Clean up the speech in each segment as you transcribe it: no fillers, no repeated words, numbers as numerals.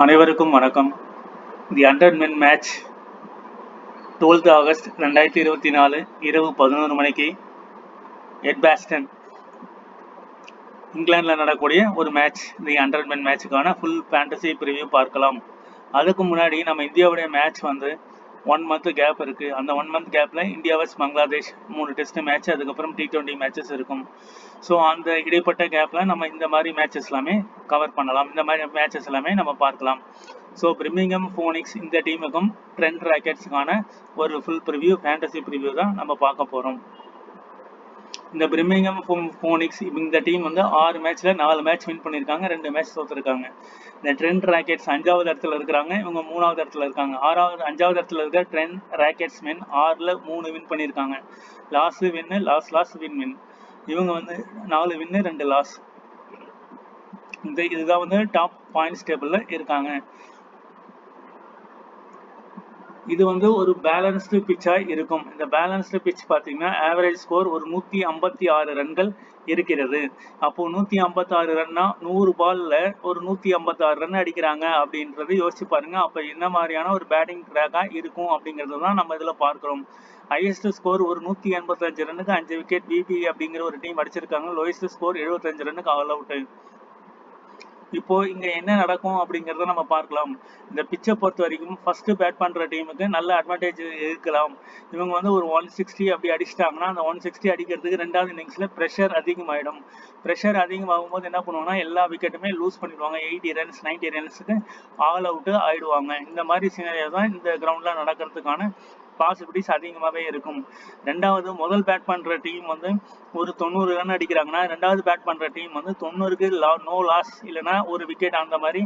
அனைவருக்கும் வணக்கம். தி 100 men match 12 August 2024 இரவு 11 மணிக்கு எட்பாஸ்டன் இங்கிலாந்தில் நடக்கக்கூடிய ஒரு மேட்ச். தி 100 men மேட்சுக்கான ஃபுல் ஃபேண்டசி ப்ரிவியூ பார்க்கலாம். அதுக்கு முன்னாடி நம்ம இந்தியாவுடைய மேட்ச் 1 month கேப் இருக்குது. அந்த 1 month கேப்பில் India verse Bangladesh 3 test match, அதுக்கப்புறம் T20 மேட்சஸ் இருக்கும். ஸோ அந்த இடைப்பட்ட கேப்பில் நம்ம இந்த மாதிரி மேட்சஸ் எல்லாமே கவர் பண்ணலாம். இந்த மாதிரி மேட்சஸ் எல்லாமே நம்ம பார்க்கலாம். ஸோ பிரிமிங்ஹாம் ஃபோனிக்ஸ் இந்த டீமுக்கும் ட்ரெண்ட் ராக்கெட்ஸுக்கான ஒரு ஃபுல் ப்ரிவியூ, ஃபேண்டசி ப்ரிவியூ தான் நம்ம பார்க்க போகிறோம். இந்த பிரிமிங்ஹாம் ஃபோனிக்ஸ் இந்த டீம் 6 மேட்ச்சில் 4 மேட்ச் வின் பண்ணியிருக்காங்க, 2 மேட்ச் தோற்றுருக்காங்க. இந்த ட்ரெண்ட் ராக்கெட்ஸ் 5வது இடத்துல இருக்கிறாங்க, இவங்க 3வது இடத்துல இருக்காங்க. 5வது இடத்துல இருக்கிற ட்ரெண்ட் ராக்கெட்ஸ் மென் 6ல் 3 வின் பண்ணியிருக்காங்க. லாஸ் வின்னு, லாஸ் வின். இவங்க 4 வின்னு 2 லாஸ். இதுதான் டாப் பாயிண்ட்ஸ் டேபிளில் இருக்காங்க. இது ஒரு பேலன்ஸ்டு பிச்சாக இருக்கும். இந்த பேலன்ஸ்டு பிச் பார்த்தீங்கன்னா ஆவரேஜ் ஸ்கோர் ஒரு 156 ரன்கள் இருக்கிறது. அப்போ 156 ரன்னா 100 பால்ல ஒரு 156 ரன் அடிக்கிறாங்க அப்படின்றது யோசிச்சு பாருங்க. அப்போ என்ன மாதிரியான ஒரு பேட்டிங் ட்ராக்காக இருக்கும் அப்படிங்கிறது தான் நம்ம இதில் பார்க்குறோம். ஹையஸ்ட் ஸ்கோர் ஒரு 185 ரன்னுக்கு 5 விக்கெட் பிபி அப்படிங்கிற ஒரு டீம் அடிச்சிருக்காங்க. லோயஸ்ட் ஸ்கோர் 75 ரன்னுக்கு ஆல் அவுட். இப்போ இங்க என்ன நடக்கும் அப்படிங்கறத நம்ம பார்க்கலாம். இந்த பிச்சை பொறுத்த வரைக்கும் ஃபர்ஸ்ட் பேட் பண்ற டீமுக்கு நல்ல அட்வான்டேஜ் இருக்கலாம். இவங்க ஒரு 160 அப்படி அடிச்சிட்டாங்கன்னா அந்த 160 அடிக்கிறதுக்கு 2வது இன்னிங்ஸ்ல ப்ரெஷர் அதிகமாயிடும். ப்ரெஷர் அதிகமாகும் போது என்ன பண்ணுவாங்கன்னா எல்லா விக்கெட்டுமே லூஸ் பண்ணிடுவாங்க. 80 ரன்ஸ் 90 ரன்ஸுக்கு ஆல் அவுட் ஆயிடுவாங்க. இந்த மாதிரி சினாரியோ தான் இந்த கிரவுண்ட்ல நடக்கிறதுக்கான பாசிபிலிட்டிஸ் அதிகமாகவே இருக்கும். 2வது முதல் பேட் பண்ற டீம் ஒரு 90 ரன் அடிக்கிறாங்கன்னா 2வது பேட் பண்ற டீம் 90க்கு நோ லாஸ் இல்லைன்னா ஒரு விக்கெட் அந்த மாதிரி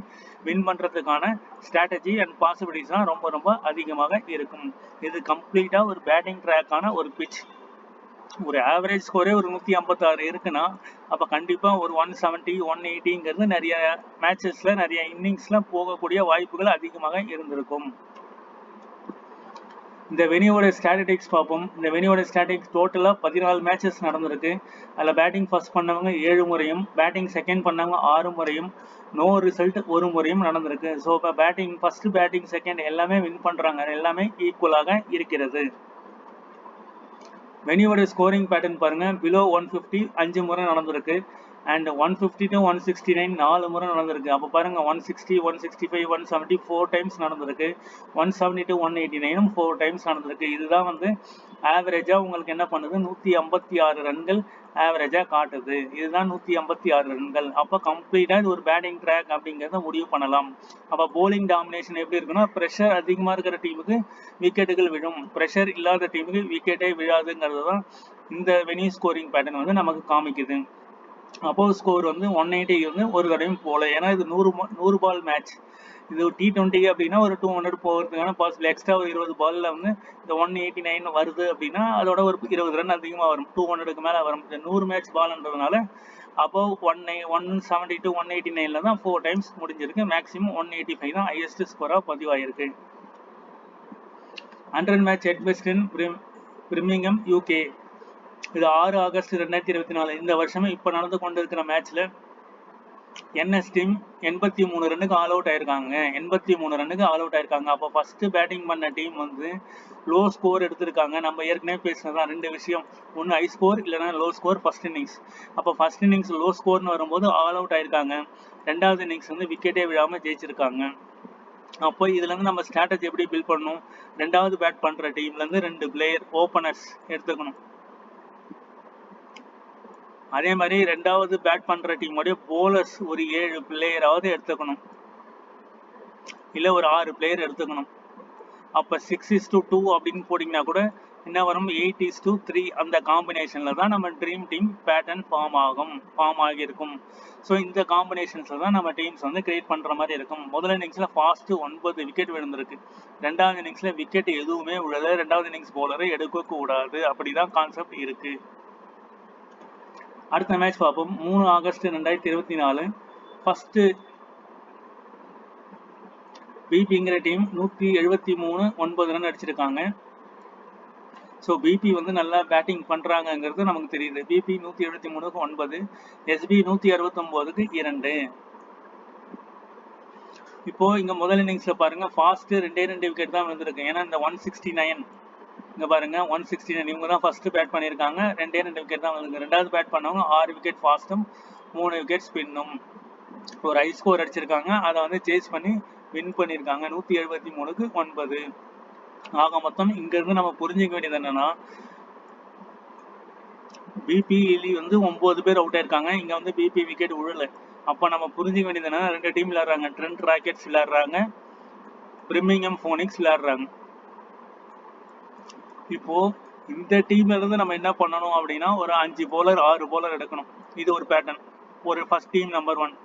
வின் பண்றதுக்கான ஸ்ட்ராட்டஜி அண்ட் பாசிபிலிட்டிஸ் தான் ரொம்ப ரொம்ப அதிகமாக இருக்கும். இது கம்ப்ளீட்டா ஒரு பேட்டிங் ட்ராக்கான ஒரு பிச். ஒரு ஆவரேஜ் ஸ்கோரே ஒரு 156 இருக்குன்னா அப்போ கண்டிப்பாக ஒரு 170 180ங்கிறது நிறைய மேட்சஸ்ல நிறைய இன்னிங்ஸ்ல போகக்கூடிய வாய்ப்புகள் அதிகமாக இருந்திருக்கும். இந்த வெனியோட ஸ்டாட்டிஸ்டிக்ஸ் பார்ப்போம். இந்த வெனியோட ஸ்டாட்டிஸ்டிக்ஸ் டோட்டலாக 14 மேட்சஸ் நடந்திருக்கு. அதில் பேட்டிங் ஃபர்ஸ்ட் பண்ணவங்க 7 முறையும், பேட்டிங் செகண்ட் பண்ணவங்க 6 முறையும், நோ ரிசல்ட் 1 முறையும் நடந்திருக்கு. ஸோ இப்போ பேட்டிங் ஃபர்ஸ்ட், பேட்டிங் செகண்ட் எல்லாமே வின் பண்ணுறாங்க, எல்லாமே ஈக்குவலாக இருக்கிறது. வெனியோட ஸ்கோரிங் பேட்டர்ன் பாருங்க. பிலோ 150 5 முறை நடந்திருக்கு. அண்ட் 150 to 169 4 முறை நடந்திருக்கு. அப்போ பாருங்க 160 165 170 4 டைம்ஸ் நடந்திருக்கு. 170 to 189 4 டைம்ஸ் நடந்திருக்கு. இதுதான் ஆவரேஜா உங்களுக்கு என்ன பண்ணுது, 156 ரன்கள் ஆவரேஜா காட்டுது. இதுதான் 156 ரன்கள். அப்போ கம்ப்ளீட்டா இது ஒரு பேட்டிங் ட்ராக் அப்படிங்கிறத முடிவு பண்ணலாம். அப்போ போலிங் டாமினேஷன் எப்படி இருக்குன்னா, ப்ரெஷர் அதிகமா இருக்கிற டீமுக்கு விக்கெட்டுகள் விழும், ப்ரெஷர் இல்லாத டீமுக்கு விக்கெட்டே விழாதுங்கிறது தான் இந்த வெனி ஸ்கோரிங் பேட்டர்ன் நமக்கு காமிக்குது. அப்போ ஸ்கோர் 180 ஒரு தடவையும் போல. ஏன்னா இது 100 பால் மேட்ச். இது T20 அப்படின்னா ஒரு 200 போகிறதுக்கான பாசிபிள். எக்ஸ்ட்ரா ஒரு 20 பால்ல இந்த 189 வருது அப்படின்னா அதோட ஒரு 20 ரன் அதிகமாக வரும், 200க்கு மேலே வரும். இந்த 100 மேட்ச் பால்ன்றதுனால அப்போ 170 to 189ல தான் 4 டைம்ஸ் முடிஞ்சிருக்கு. மேக்ஸிமம் 185 தான் ஹையஸ்ட் ஸ்கோராக பதிவாயிருக்கு. 100 மேட்ச் எட்பாஸ்டன் பிரிமிங்ஹாம் UK. இது 6 ஆகஸ்ட் 2024 இந்த வருஷமே இப்போ நடந்து கொண்டு இருக்கிற மேட்ச்ல NS டீம் 83 ரன்னுக்கு ஆல் அவுட் ஆயிருக்காங்க. 83 ரன்னுக்கு ஆல் அவுட் ஆயிருக்காங்க. அப்போ ஃபர்ஸ்ட் பேட்டிங் பண்ண டீம் லோ ஸ்கோர் எடுத்திருக்காங்க. நம்ம ஏற்கனவே பேசினதான் 2 விஷயம், ஒன்று ஹை ஸ்கோர் இல்லைன்னா லோ ஸ்கோர் ஃபர்ஸ்ட் இன்னிங்ஸ். அப்போ ஃபர்ஸ்ட் இன்னிங்ஸ் லோ ஸ்கோர்னு வரும்போது ஆல் அவுட் ஆயிருக்காங்க. 2வது இன்னிங்ஸ் விக்கெட்டே விழாம ஜெயிச்சிருக்காங்க. அப்போ இதுல நம்ம ஸ்ட்ராட்டஜி எப்படி பில்ட் பண்ணணும், 2வது பேட் பண்ற டீம்ல 2 பிளேயர் ஓப்பனர்ஸ் எடுத்துக்கணும். அதே மாதிரி 2வது பேட் பண்ற டீமோடைய போலர்ஸ் ஒரு 7 பிளேயராவது எடுத்துக்கணும், இல்ல ஒரு 6 பிளேயர் எடுத்துக்கணும். அப்ப 6:2 அப்படின்னு போட்டீங்கன்னா கூட என்ன வரும், 8:3 அந்த காம்பினேஷன்ல தான் நம்ம ட்ரீம் டீம் பேட்டர்ன் ஃபார்ம் ஆகியிருக்கும். ஸோ இந்த காம்பினேஷன்ஸ்ல தான் நம்ம டீம்ஸ் கிரியேட் பண்ற மாதிரி இருக்கும். முதல் இன்னிங்ஸ்ல ஃபாஸ்ட் 9 விக்கெட் விழுந்திருக்கு. 2வது இன்னிங்ஸ்ல விக்கெட் எதுவுமே விழல. 2வது இன்னிங்ஸ் போலரை எடுக்க கூடாது, அப்படிதான் கான்செப்ட் இருக்கு. அடுத்த மேட்ச் பார்ப்போம். 3 ஆகஸ்ட் 2024 ஃபர்ஸ்ட் பிபிங்கிற டீம் 173 9 ரன் அடிச்சிருக்காங்க. ஸோ பிபி நல்லா பேட்டிங் பண்றாங்கிறது நமக்கு தெரியுது. பிபி 173க்கு 9, SB 169க்கு 2. இப்போ இங்க முதல் இன்னிங்ஸ்ல பாருங்க ஃபாஸ்ட் 2 விக்கெட் தான் விழுந்திருக்கு. ஏன்னா இந்த 169 இங்க பாருங்க 169 இவங்க தான் ஃபர்ஸ்ட் பேட் பண்ணியிருக்காங்க. 2 விக்கெட் தான் விழுந்திருக்கு. ரெண்டாவது பேட் பண்ணவங்க 6 விக்கெட் ஃபாஸ்ட்டும் 3 விக்கெட் ஸ்பின்னும் ஒரு ஹை ஸ்கோர் அடிச்சிருக்காங்க. அதை வந்து சேஸ் பண்ணி வின் பண்ணியிருக்காங்க 173க்கு 9. ஆக மொத்தம் இங்க இருந்து நம்ம புரிஞ்சுக்க வேண்டியது என்னன்னா பிபிஇலி வந்து 9 பேர் அவுட் ஆயிருக்காங்க. இங்க வந்து பிபி விக்கெட் விழல. அப்ப நம்ம புரிஞ்சுக்க வேண்டியது என்னன்னா 2 டீம் விளையாடுறாங்க. ட்ரெண்ட் ராக்கெட்ஸ் விளையாடுறாங்க, பிரிமிங்ஹாம் ஃபோனிக்ஸ் விளையாடுறாங்க. இப்போ இந்த டீம்ல இருந்து நம்ம என்ன பண்ணணும் அப்படின்னா ஒரு 5 bowler 6 bowler எடுக்கணும். இது ஒரு பேட்டர்ன். ஒரு ஃபர்ஸ்ட் டீம் நம்பர் 1.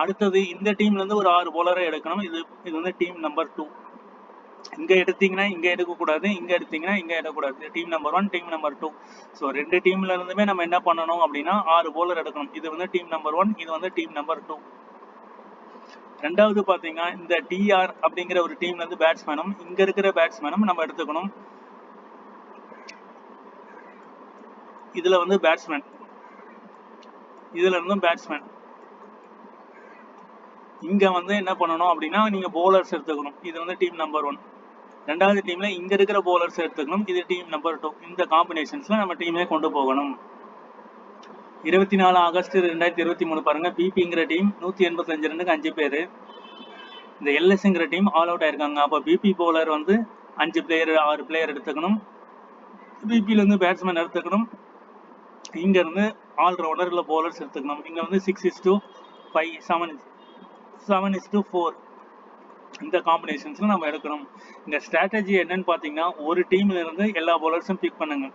அடுத்தது இந்த டீம்ல இருந்து ஒரு 6 bowler எடுக்கணும். இது வந்து டீம் நம்பர் 2. இங்க எடுத்தீங்கன்னா இங்க எடுக்கக்கூடாது, இங்க எடுத்தீங்கன்னா இங்க எடுக்கக்கூடாது. Team number 1, team number 2. So 2 டீம்ல இருந்துமே நம்ம என்ன பண்ணணும் அப்படின்னா 6 bowler எடுக்கணும். இது வந்து டீம் நம்பர் 1, இது வந்து டீம் நம்பர் 2. ரெண்டாவது பாத்தீங்கன்னா இந்த டிஆர் அப்படிங்கிற ஒரு டீம்ல இருந்து பேட்ஸ்மேனும் இங்க இருக்கிற பேட்ஸ்மேனும் நம்ம எடுத்துக்கணும். இதுல வந்து பேட்ஸ்மேன், இதுல இருந்தும் பேட்ஸ்மேன். இங்க வந்து என்ன பண்ணணும் அப்படின்னா நீங்க போலர்ஸ் எடுத்துக்கணும். இது வந்து டீம் நம்பர் 1. ரெண்டாவது டீம்ல இங்க இருக்கிற போலர்ஸ் எடுத்துக்கணும். இது டீம் நம்பர் 2. இந்த காம்பினேஷன்ஸ்ல நம்ம டீமே கொண்டு போகணும். 24 ஆகஸ்ட் 2023 பாருங்க. பிபிங்கிற டீம் 185 ரன்னுக்கு 5 பேரு. இந்த எல்எஸ்ங்கிற டீம் ஆல் அவுட் ஆயிருக்காங்க. அப்ப பிபி போலர் வந்து 5 பிளேயர் 6 பிளேயர் எடுத்துக்கணும். பிபில இருந்து பேட்ஸ்மேன் எடுத்துக்கணும். இங்க இருந்து ஆல்ரவுண்டர் இல்ல போலர்ஸ் எடுத்துக்கணும். இங்க வந்து 6:5 7:4 இந்த காம்பினேஷன்ஸ்ல நம்ம எடுக்கணும். இந்த ஸ்ட்ராட்டஜி என்னன்னு பாத்தீங்கன்னா ஒரு டீம்ல இருந்து எல்லா போலர்ஸும் பிக் பண்ணுங்க,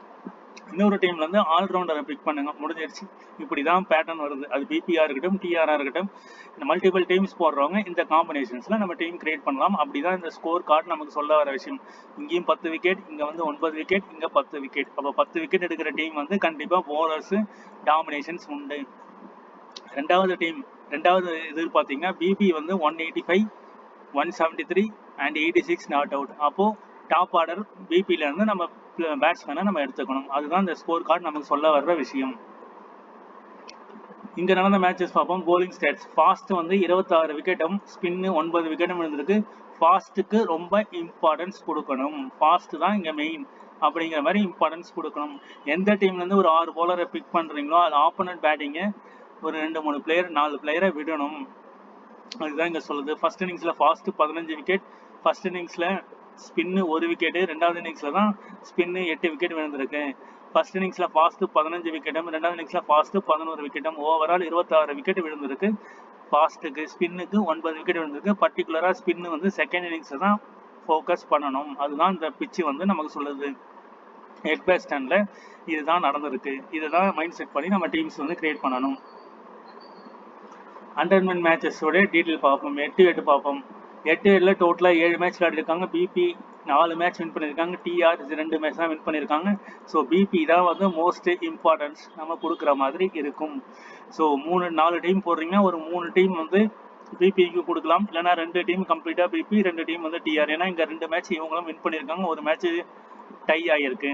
இன்னொரு டீம்ல இருந்து ஆல்ரவுண்டரை பிக் பண்ணுங்க, முடிஞ்சிருச்சு. இப்படிதான் பேட்டர்ன் வருது. அது பிபிஆர் இருக்கட்டும் டிஆர்ஆர் இருக்கட்டும், இந்த மல்டிபிள் டீம்ஸ் போடுறவங்க இந்த காம்பினேஷன்ஸ்ல நம்ம டீம் கிரியேட் பண்ணலாம். அப்படிதான் இந்த ஸ்கோர் கார்டு நமக்கு சொல்ல வர விஷயம். இங்கேயும் 10 விக்கெட், இங்க வந்து 9 விக்கெட், இங்க 10 விக்கெட். அப்ப 10 விக்கெட் எடுக்கிற டீம் வந்து கண்டிப்பா போலர்ஸ் டாமினேஷன்ஸ் உண்டு. ரெண்டாவது இது பாத்தீங்கன்னா பிபி வந்து 185, 173 and 86 நாட் அவுட். அப்போ டாப் ஆர்டர் பிபில இருந்து நம்ம பேட்ஸ்மேனை நம்ம எடுத்துக்கணும். அதுதான் இந்த ஸ்கோர் கார்டு நமக்கு சொல்ல வர்ற விஷயம். இங்க நடந்த மேட்சஸ் பார்ப்போம். Polling stats. ஃபாஸ்ட் வந்து 26 விக்கெட்டும் ஸ்பின்னு 9 விக்கெட்டும் இருந்திருக்கு. ஃபாஸ்ட்டுக்கு ரொம்ப இம்பார்ட்டன்ஸ் கொடுக்கணும். ஃபாஸ்ட் தான் இங்க மெயின் அப்படிங்கிற மாதிரி இம்பார்ட்டன்ஸ் கொடுக்கணும். எந்த டீம்ல இருந்து ஒரு 6 bowler பிக் பண்றீங்களோ அது ஆப்போனன்ட் பேட்டிங்க ஒரு 2-3 பிளேயர் 4 பிளேயரை விடணும். அதுதான் இங்க சொல்லுது. ஃபர்ஸ்ட் இன்னிங்ஸ்ல ஃபாஸ்ட் 15 விக்கெட், ஃபர்ஸ்ட் இன்னிங்ஸ்ல ஸ்பின்னு 1 விக்கெட், ரெண்டாவது இன்னிங்ஸ்ல தான் ஸ்பின்னு 8 விக்கெட் விழுந்திருக்கு. ஃபர்ஸ்ட் இன்னிங்ஸ்ல ஃபாஸ்ட் 15 விக்கெட்டும், ரெண்டாவது இன்னிங்ஸ்ல ஃபாஸ்ட் 11 விக்கெட்டும், ஓவரால் 26 விக்கெட் விழுந்திருக்கு. ஃபாஸ்ட்டுக்கு ஸ்பின்னுக்கு 9 விக்கெட் விழுந்திருக்கு. பர்டிகுலரா ஸ்பின் வந்து செகண்ட் இன்னிங்ஸ்ல தான் ஃபோக்கஸ் பண்ணணும். அதுதான் இந்த பிச்சு வந்து நமக்கு சொல்லுது. எட்பேஸ்டன்ல இதுதான் நடந்திருக்கு. இதுதான் மைண்ட் செட் பண்ணி நம்ம டீம்ஸ் வந்து கிரியேட் பண்ணணும். அண்டர்மேன் மேட்சஸோட டீட்டெயில் பார்ப்போம். 8 பார்ப்போம். 8 டோட்டலாக 7 மேட்ச் விளையாடிருக்காங்க. பிபி 4 மேட்ச் வின் பண்ணியிருக்காங்க. டிஆர் 2 மேட்ச் தான் வின் பண்ணியிருக்காங்க. ஸோ பிபி தான் வந்து மோஸ்ட் இம்பார்ட்டன்ஸ் நம்ம கொடுக்குற மாதிரி இருக்கும். ஸோ 4 டீம் போடுறீங்கன்னா ஒரு 3 டீம் வந்து பிபிக்கு கொடுக்கலாம், இல்லைனா 2 டீம் கம்ப்ளீட்டாக பிபி, 2 டீம் வந்து டிஆர். ஏன்னா இங்கே 2 மேட்ச் இவங்களும் வின் பண்ணியிருக்காங்க, ஒரு மேட்ச் டை ஆகிருக்கு.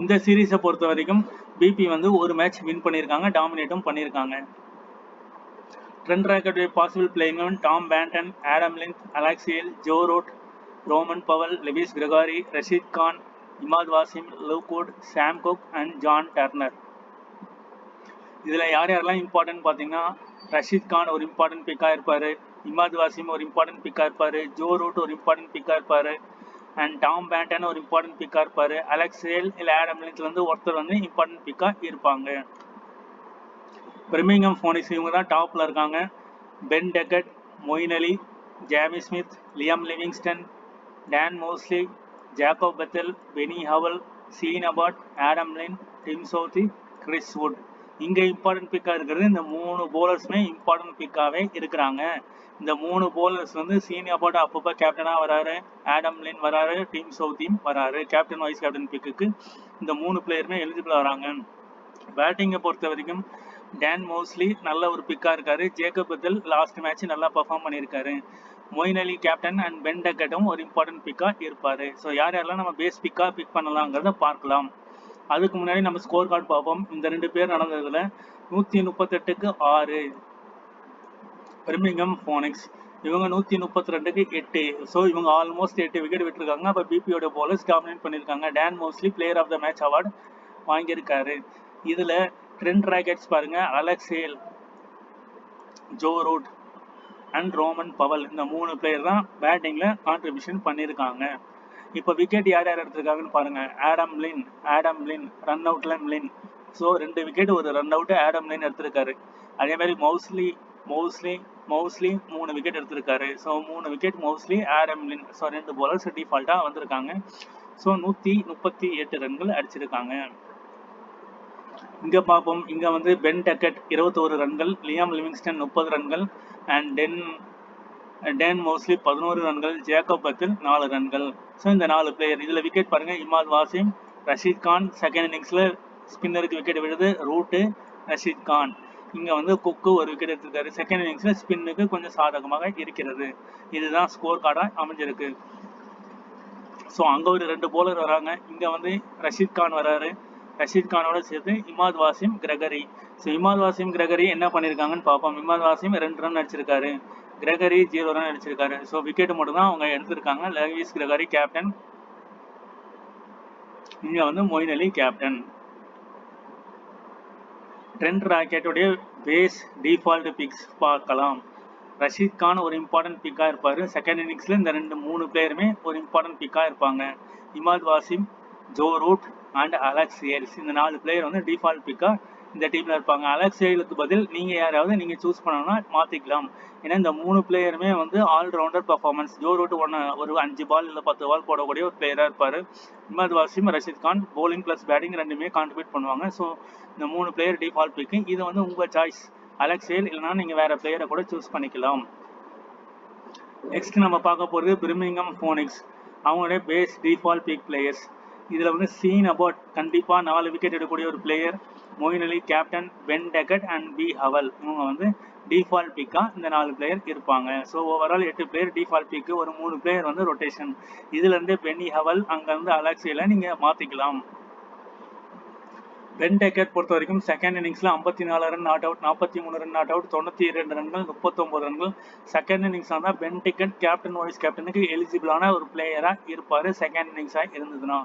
இந்த சீரீஸை பொறுத்த வரைக்கும் பிபி வந்து ஒரு மேட்ச் வின் பண்ணியிருக்காங்க, டாமினேட்டும் பண்ணியிருக்காங்க. Trent Racket with possible playing 11: Tom Banton, Adam Lynch, Alex Hale, Joe Root, Roman Powell, Lewis Gregory, Rashid Khan, Imad Wasim, Luke Wood, Sam Cook and John Turner. இதில் யாரெல்லாம் important பார்த்தீங்கன்னா ரஷீத் கான் ஒரு important பிக்காக இருப்பார், இமாத் வாசிம் ஒரு important பிக்காக இருப்பார், Joe root ஒரு important பிக்காக இருப்பார், and Tom Banton ஒரு இம்பார்ட்டன்ட் பிக்காக இருப்பார், அலெக்ஸ் ஹேல் இல்லை ஆடம் லிஞ்ச்லேருந்து ஒருத்தர் வந்து இம்பார்ட்டன்ட் பிக்காக இருப்பாங்க. பிரிமிங்ஹாம் ஃபோனிக்ஸ் இவங்க தான் டாப்பில் இருக்காங்க. Ben Duckett, Moeen Ali, Jamie Smith, Liam Livingstone, Dan Mousley, Jacob Bethell, Benny Howell, Sean Abbott, Adam Lyth, Tim Southee, Chris Wood. இங்கே இம்பார்ட்டன்ட் பிக்காக இருக்கிறது இந்த 3 போலர்ஸுமே இம்பார்ட்டன்ட் பிக்காகவே இருக்கிறாங்க. இந்த 3 போலர்ஸ் வந்து சீன் அபாட் அப்பப்போ கேப்டனாக வராரு, ஆடம் லின் வராரு, டிம் சவுத்தியும் வராரு. கேப்டன் வைஸ் கேப்டன் பிக்குக்கு இந்த 3 பிளேயருமே எலிஜிபிள் வராங்க. பேட்டிங்கை பொறுத்த வரைக்கும் டான் மோஸ்லி நல்ல ஒரு பிக்காக இருக்காரு. ஜேக்கப் பெத்தல் லாஸ்ட் மேட்ச் நல்லா பர்ஃபார்ம் பண்ணியிருக்காரு. Moeen Ali captain and pen டெக்கட்டும் ஒரு இம்பார்ட்டன்ட் பிக்காக இருப்பார். ஸோ யாரெல்லாம் நம்ம பேஸ் பிக்காக பிக் பண்ணலாங்கிறத பார்க்கலாம். அதுக்கு முன்னாடி நம்ம ஸ்கோர் கார்டு பார்ப்போம். இந்த 2 பேர் நடந்ததில் 138க்கு 6 பிர்மிங்ஹாம் ஃபோனிக்ஸ் இவங்க 132க்கு 8. ஸோ இவங்க ஆல்மோஸ்ட் 8 விக்கெட் விட்டுருக்காங்க. அப்போ பிபியோட bowlers டாமினேட் பண்ணியிருக்காங்க. Dan Mousley player of the match award வாங்கியிருக்காரு. இதில் ட்ரெண்ட் ராக்கெட்ஸ் பாருங்க, Alex Hales, Joe Root and Rovman Powell இந்த 3 பிளேயர் தான் பேட்டிங்கில் கான்ட்ரிபியூஷன் பண்ணியிருக்காங்க. இப்போ விக்கெட் யார் யார் எடுத்திருக்காங்கன்னு பாருங்க. ஆடம் லின் ரன் அவுட்ல மிலின். ஸோ 2 விக்கெட் ஒரு ரன் அவுட் ஆடம் லின் எடுத்திருக்காரு. அதே மாதிரி மௌஸ்லி 3 விக்கெட் எடுத்திருக்காரு. ஸோ 3 விக்கெட் மௌஸ்லி, ஆடம் லின். ஸோ 2 bowlers டிஃபால்ட்டாக வந்திருக்காங்க. ஸோ 138 ரன்கள் அடிச்சிருக்காங்க. இங்கே பார்ப்போம். இங்கே வந்து பென் டக்கெட் 21 ரன்கள், லியாம் லிவிங்ஸ்டன் 30 ரன்கள் அண்ட் டேன் மோஸ்லி 11 ரன்கள், ஜேக்கப் பத்தில் 4 ரன்கள். ஸோ இந்த 4 பிளேயர். இதில் விக்கெட் பாருங்க, இமாத் வாசிம், ரஷீத் கான். செகண்ட் இன்னிங்ஸில் ஸ்பின்னருக்கு விக்கெட் விழுது, ரூட்டு, ரஷீத் கான். இங்கே வந்து குக்கு ஒரு விக்கெட் எடுத்திருக்காரு. செகண்ட் இன்னிங்ஸில் ஸ்பின்னுக்கு கொஞ்சம் சாதகமாக இருக்கிறது. இதுதான் ஸ்கோர் கார்டாக அமைஞ்சிருக்கு. ஸோ அங்கே ஒரு 2 bowler வராங்க. இங்கே வந்து ரஷீத் கான் வராரு. ரஷீத் கானோட சேர்த்து Imad Wasim, Gregory. So Imad Wasim, Gregory என்ன பண்ணியிருக்காங்கன்னு பார்ப்போம். இமாத் வாசிம் 2 ரன் அடிச்சிருக்காரு, கிரெகரி 0 ரன் அடிச்சிருக்காரு. ஸோ விக்கெட் மட்டும் தான் அவங்க எடுத்திருக்காங்க. லெவிஸ் கிரெகரி கேப்டன், இங்கே வந்து மொயின் அலி கேப்டன். ட்ரெண்ட் ராக்கெட்டுடைய பேஸ் டிஃபால்ட் பிக்ஸ் பார்க்கலாம். ரஷீத் கான் ஒரு இம்பார்ட்டன்ட் பிக்காக இருப்பார். செகண்ட் இன்னிங்ஸில் இந்த 3 பிளேயருமே ஒரு இம்பார்ட்டன்ட் பிக்காக இருப்பாங்க. Imad Wasim, Joe Root and Alex Hales இந்த 4 பிளேயர் வந்து டிஃபால்ட் பிக்காக இந்த டீமில் இருப்பாங்க. அலெக்ஸ் ஹேலுக்கு பதில் நீங்கள் யாராவது நீங்கள் சூஸ் பண்ணணும்னா மாற்றிக்கலாம். ஏன்னா இந்த 3 பிளேயருமே வந்து ஆல்ரவுண்டர் பர்ஃபார்மன்ஸ். ஜோ ரூட் ஒரு 5 பால் இல்லை 10 பால் போடக்கூடிய ஒரு பிளேயராக இருப்பார். Imad Wasim, Rashid Khan bowling plus batting ரெண்டுமே கான்ட்ரிபியூட் பண்ணுவாங்க. ஸோ இந்த 3 பிளேயர் டிஃபால்ட் பிக்கு. இது வந்து உங்கள் சாய்ஸ். அலெக்ஸ் ஹேல் இல்லைனா நீங்கள் வேறு பிளேயரை கூட சூஸ் பண்ணிக்கலாம். நெக்ஸ்ட் நம்ம பார்க்க போகிறது பிர்மிங்ஹாம் ஃபோனிக்ஸ். அவங்களுடைய பேஸ் டிஃபால்ட் பிக் பிளேயர்ஸ். இதில் வந்து சீன் அபவுட் கண்டிப்பாக 4 விக்கெட் எடுக்கக்கூடிய ஒரு player Moeen Ali captain, Ben Duckett and B Howell. இவங்க வந்து டிஃபால்ட் பிக்காக இந்த 4 பிளேயர் இருப்பாங்க. ஸோ ஓவரால் 8 பிளேயர் டிஃபால்ட் பிக்கு, ஒரு 3 பிளேயர் வந்து ரொட்டேஷன். இதுலேருந்து பென்னி ஹவல், அங்கேருந்து அலெக்ஸ் ஹேலை நீங்கள் மாற்றிக்கலாம். பென் டக்கெட் பொறுத்த வரைக்கும் செகண்ட் இன்னிங்ஸில் 54 run not out, 43 run not out, 92 ரன்கள், 39 ரன்கள். செகண்ட் இன்னிங்ஸாக தான் பென் டக்கெட் கேப்டன் வைஸ் கேப்டனுக்கு எலிஜிபிளான ஒரு பிளேயராக இருப்பார் செகண்ட் இன்னிங்ஸாக இருந்ததுன்னா.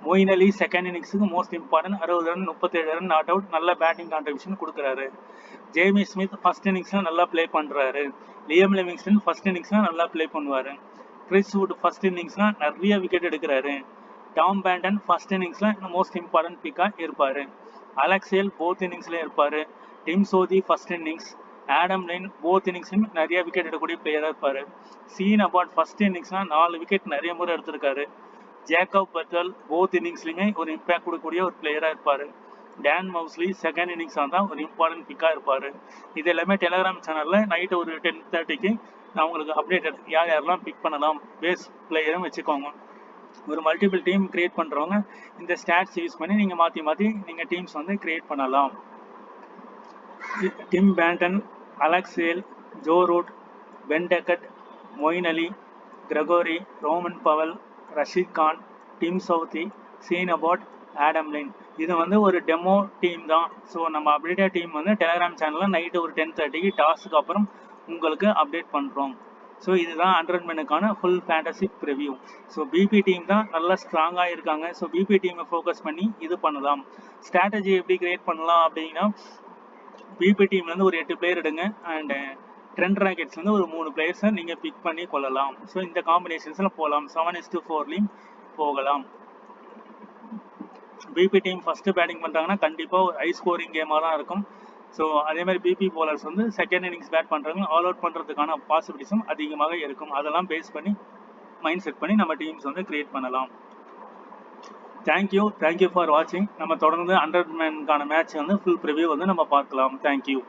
மொயின் அலி செகண்ட் இன்னிங்ஸுக்கு most important, 60 run, 37 run not out, நல்ல பேட்டிங் கான்ட்ரிபியூஷன் கொடுக்குறாரு. ஜேமி ஸ்மித் ஃபர்ஸ்ட் இன்னிங்ஸில் நல்லா ப்ளே பண்ணுறாரு. லியம் லிவிங்ஸ்டன் ஃபர்ஸ்ட் இன்னிங்ஸில் நல்லா ப்ளே பண்ணுவார். கிறிஸ் வுட் ஃபர்ஸ்ட் இன்னிங்ஸில் நிறைய விக்கெட் எடுக்கிறாரு. டாம் பேண்டன் ஃபர்ஸ்ட் இன்னிங்ஸில் மோஸ்ட் இம்பார்ட்டன்ட் பிக்காக இருப்பார். அலெக்ஸ் ஹேல் போத் இன்னிங்ஸ்லேயும் இருப்பார். டிம் சோதி ஃபர்ஸ்ட் இன்னிங்ஸ், ஆடம் லின் போத் இன்னிங்ஸ்லையும் நிறைய விக்கெட் எடுக்கக்கூடிய பிளேயராக இருப்பார். சீன் அபாட் ஃபர்ஸ்ட் இன்னிங்ஸ்னால் 4 விக்கெட் நிறைய முறை எடுத்திருக்காரு. ஜேக்கப் பட்டல் போத் இன்னிங்ஸ்லையுமே ஒரு இம்பேக்ட் கொடுக்கக்கூடிய ஒரு பிளேயராக இருப்பார். டான் மௌஸ்லி செகண்ட் இன்னிங்ஸாக தான் ஒரு இம்பார்ட்டன்ட் பிக்காக இருப்பார். இது எல்லாமே டெலகிராம் சேனலில் நைட்டு ஒரு 10:30க்கு நான் உங்களுக்கு அப்டேட்டட் யார் யாரெல்லாம் பிக் பண்ணலாம் பேஸ் பிளேயரும் வச்சுக்கோங்க. ஒரு மல்டிபிள் டீம் கிரியேட் பண்ணுறவங்க இந்த ஸ்டாட்ஸ் யூஸ் பண்ணி நீங்கள் மாற்றி நீங்கள் டீம்ஸ் வந்து கிரியேட் பண்ணலாம். Tim Banton, Alex Hales, Joe Root, Ben Duckett, Moeen Ali, Gregory, Rovman Powell, Rashid Khan, Tim Southee, Sean Abbott, Adam Lyth. இது வந்து ஒரு டெமோ டீம் தான். ஸோ நம்ம அப்டேட்டட் டீம் வந்து டெலகிராம் சேனலில் நைட்டு ஒரு 10:30க்கு டாஸ்க்கு அப்புறம் உங்களுக்கு அப்டேட் பண்ணுறோம். ஸோ இதுதான் 100 மெனுக்கான full fantasy preview. So BB team தான் நல்லா ஸ்ட்ராங்காக இருக்காங்க. ஸோ பிபி டீமை ஃபோக்கஸ் பண்ணி இது பண்ணலாம். ஸ்ட்ராட்டஜி எப்படி கிரியேட் பண்ணலாம் அப்படின்னா, பிபி டீம்லேருந்து ஒரு 8 பிளேயர் எடுங்க அண்ட் ட்ரெண்ட் ராக்கெட்ஸ்லேருந்து ஒரு 3 பிளேயர்ஸை நீங்கள் பிக் பண்ணி கொள்ளலாம். ஸோ இந்த காம்பினேஷன்ஸில் போகலாம். 7:4லையும் போகலாம். பிபி டீம் ஃபஸ்ட்டு பேட்டிங் பண்ணுறாங்கன்னா கண்டிப்பாக ஒரு ஹை ஸ்கோரிங் கேமாக தான் இருக்கும். ஸோ அதேமாதிரி பிபி போலர்ஸ் வந்து செகண்ட் இன்னிங்ஸ் பேட் பண்ணுறவங்க ஆல் அவுட் பண்ணுறதுக்கான பாசிபிலிட்டிஸும் அதிகமாக இருக்கும். அதெல்லாம் பேஸ் பண்ணி மைண்ட் செட் பண்ணி நம்ம டீம்ஸ் வந்து கிரியேட் பண்ணலாம். தேங்க்யூ ஃபார் வாட்சிங். நம்ம தொடர்ந்து 100 மேனுக்கான மேட்ச் வந்து ஃபுல் ப்ரிவ்யூ வந்து நம்ம பார்க்கலாம். தேங்க்யூ.